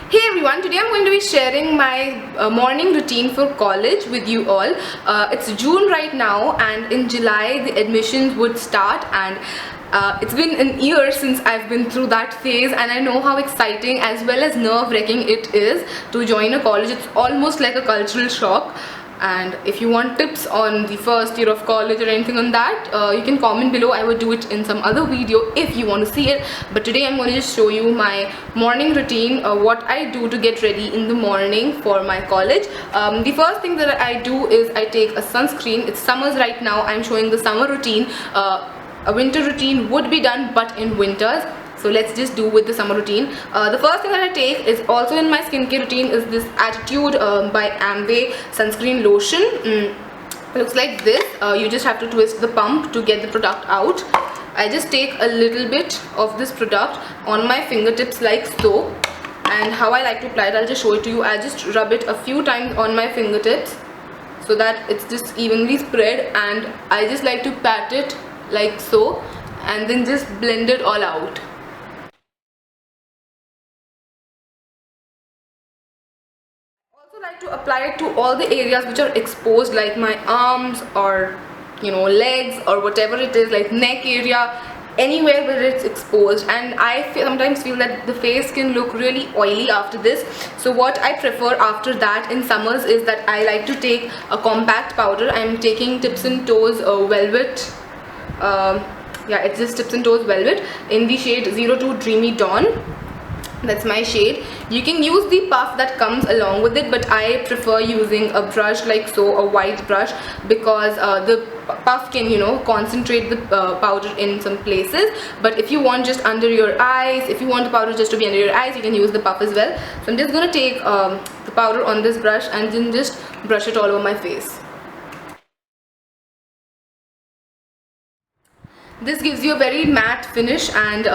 Hey everyone, today I'm going to be sharing my morning routine for college with you all. It's June right now, and in July the admissions would start, and it's been an year since I've been through that phase, and I know how exciting as well as nerve-wracking it is to join a college. It's almost like a cultural shock. And if you want tips on the first year of college or anything on that, you can comment below. I would do it in some other video if you want to see it, but today I'm going to just show you my morning routine, what I do to get ready in the morning for my college. The first thing that I do is I take a sunscreen. It's summers right now. I'm showing the summer routine. A winter routine would be done, but in winters. So let's just do with the summer routine. The first thing that I take is also in my skincare routine is this Attitude by Amway sunscreen lotion. Looks like this. You just have to twist the pump to get the product out. I just take a little bit of this product on my fingertips like so. And how I like to apply it, I'll just show it to you. I just rub it a few times on my fingertips so that it's just evenly spread, and I just like to pat it like so and then just blend it all out. Like to apply it to all the areas which are exposed, like my arms or legs or whatever it is, like neck area, anywhere where it's exposed. And I sometimes feel that the face can look really oily after this, so what I prefer after that in summers is that I like to take a compact powder. I'm taking Tips and Toes Velvet. Yeah, it's just Tips and Toes Velvet in the shade 02 Dreamy Dawn. That's my shade. You can use the puff that comes along with it, but I prefer using a brush like so, a white brush, because the puff can concentrate the powder in some places. But if you want just under your eyes, if you want the powder just to be under your eyes, you can use the puff as well. So I'm just gonna take the powder on this brush and then just brush it all over my face. This gives you a very matte finish and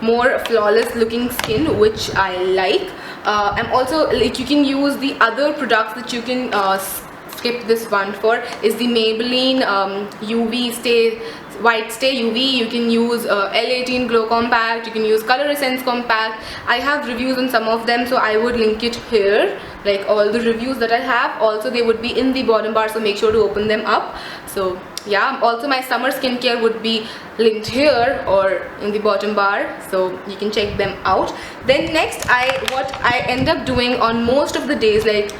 more flawless looking skin, which I like. I'm also like, you can use the other products that you can skip this one for is the Maybelline UV Stay White Stay UV. You can use L18 Glow Compact, you can use Color Essence Compact. I have reviews on some of them, so I would link it here, like all the reviews that I have. Also they would be in the bottom bar, so make sure to open them up. So yeah, also my summer skincare would be linked here or in the bottom bar, so you can check them out. Then next, what I end up doing on most of the days, like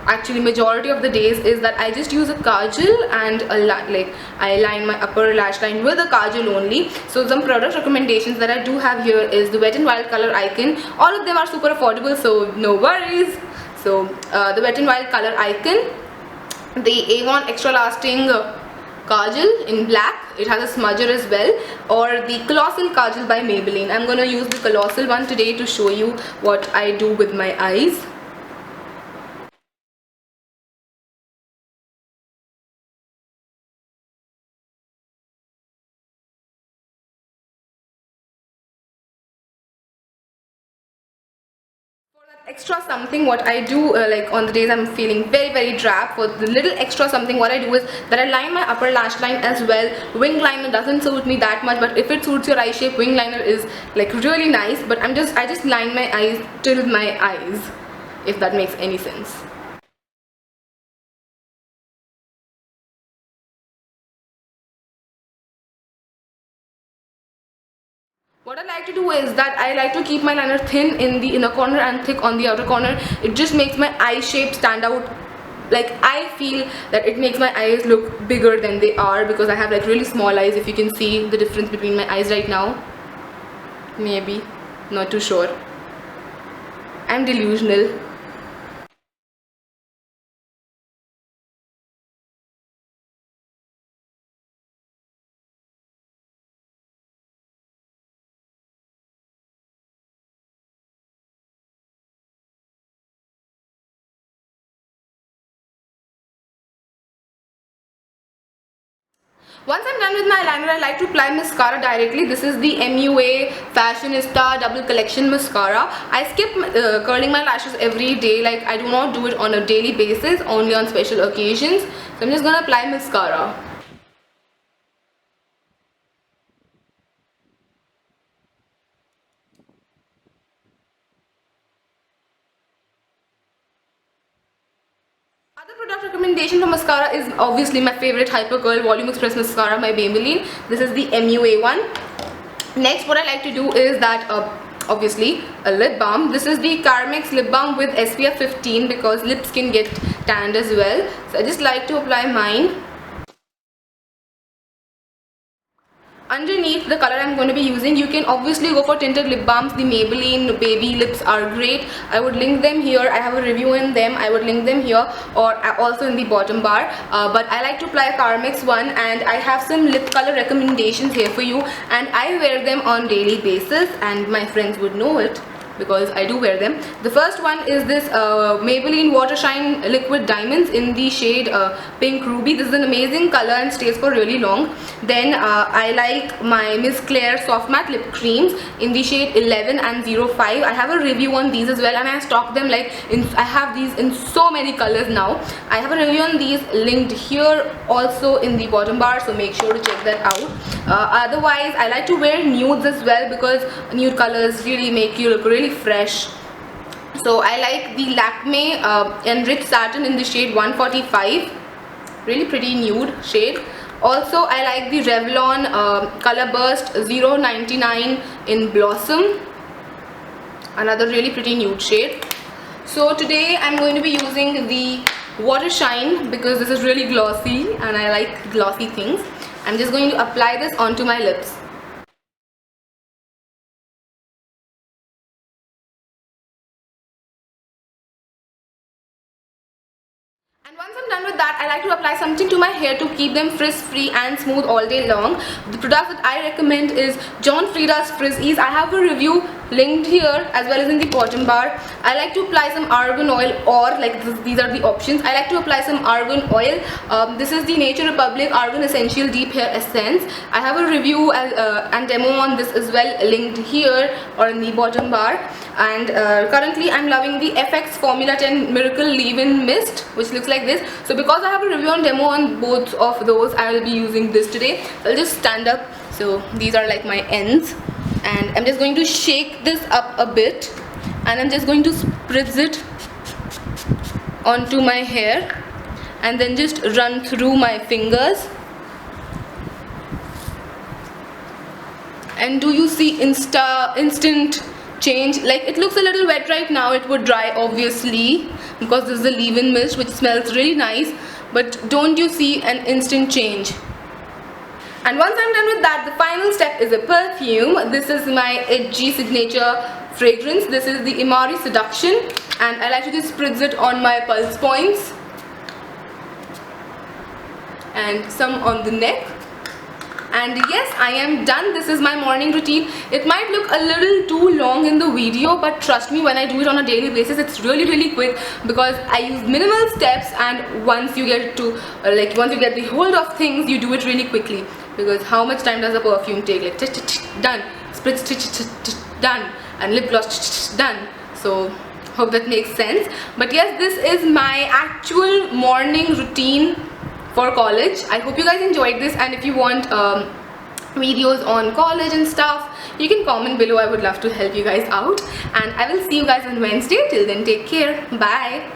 actually majority of the days, is that I just use a kajal and I line my upper lash line with a kajal only. So some product recommendations that I do have here is the Wet n Wild Color Icon. All of them are super affordable, so no worries. So the Wet n Wild Color Icon, the Avon Extra Lasting Kajal in black, it has a smudger as well, or the Colossal Kajal by Maybelline. I'm gonna use the Colossal one today to show you what I do with my eyes. Extra something, what I do like on the days I'm feeling very drab, for the little extra something, what I do is that I line my upper lash line as well. Wing liner doesn't suit me that much, but if it suits your eye shape, wing liner is like really nice. But I just line my eyes till my eyes, if that makes any sense. What I like to do is that I like to keep my liner thin in the inner corner and thick on the outer corner. It just makes my eye shape stand out. Like I feel that it makes my eyes look bigger than they are, because I have like really small eyes. If you can see the difference between my eyes right now, maybe, not too sure. I'm delusional. Once I'm done with my eyeliner, I like to apply mascara directly. This is the MUA Fashionista Double Collection Mascara. I skip curling my lashes every day. Like I do not do it on a daily basis, only on special occasions. So I'm just gonna apply mascara. product recommendation for mascara is obviously my favorite Hyper Curl Volume Express Mascara by Maybelline. This is the MUA one. Next, what I like to do is that obviously a lip balm. This is the Carmex lip balm with SPF 15 because lips can get tanned as well. So I just like to apply mine. Underneath the color I'm going to be using, you can obviously go for tinted lip balms. The Maybelline baby lips are great. I would link them here. I have a review in them. I would link them here or also in the bottom bar. But I like to apply a Carmex one, and I have some lip color recommendations here for you, and I wear them on daily basis, and my friends would know it because I do wear them. The first one is this Maybelline Water Shine Liquid Diamonds in the shade Pink Ruby. This is an amazing color and stays for really long. Then I like my Miss Claire Soft Matte Lip Creams in the shade 11 and 05. I have a review on these as well, and I stock them I have these in so many colors now. I have a review on these linked here also in the bottom bar, so make sure to check that out. Otherwise, I like to wear nudes as well because nude colors really make you look really fresh. So I like the Lakme Enriched Satin in the shade 145, really pretty nude shade. Also I like the Revlon Color Burst 099 in Blossom, another really pretty nude shade. So today I'm going to be using the Water Shine because this is really glossy and I like glossy things. I'm just going to apply this onto my lips. And once I'm done with that, I like to apply something to my hair to keep them frizz-free and smooth all day long. The product that I recommend is John Frieda's Frizz Ease. I have a review linked here as well as in the bottom bar. I like to apply some argan oil, or these are the options. I like to apply some argan oil. This is the Nature Republic Argan Essential Deep Hair Essence. I have a review and demo on this as well linked here or in the bottom bar. And currently I'm loving the FX Formula 10 Miracle Leave-In Mist, which looks like this. So because I have a review and demo on both of those, I will be using this today. I'll just stand up. So these are like my ends, and I'm just going to shake this up a bit, and I'm just going to spritz it onto my hair and then just run through my fingers. And do you see instant change? Like, it looks a little wet right now. It would dry obviously because this is a leave-in mist which smells really nice, but don't you see an instant change? And once I'm done with that, the final step is a perfume. This is my edgy signature fragrance. This is the Imari Seduction, and I like to just spritz it on my pulse points and some on the neck. And yes, I am done. This is my morning routine. It might look a little too long in the video, but trust me, when I do it on a daily basis, it's really quick because I use minimal steps, and once you get to once you get the hold of things, you do it really quickly. Because how much time does a perfume take? Like done, spritz done, and lip gloss done. So hope that makes sense. But yes, this is my actual morning routine for college. I hope you guys enjoyed this, and if you want videos on college and stuff, you can comment below. I would love to help you guys out, and I will see you guys on Wednesday. Till then, take care. Bye.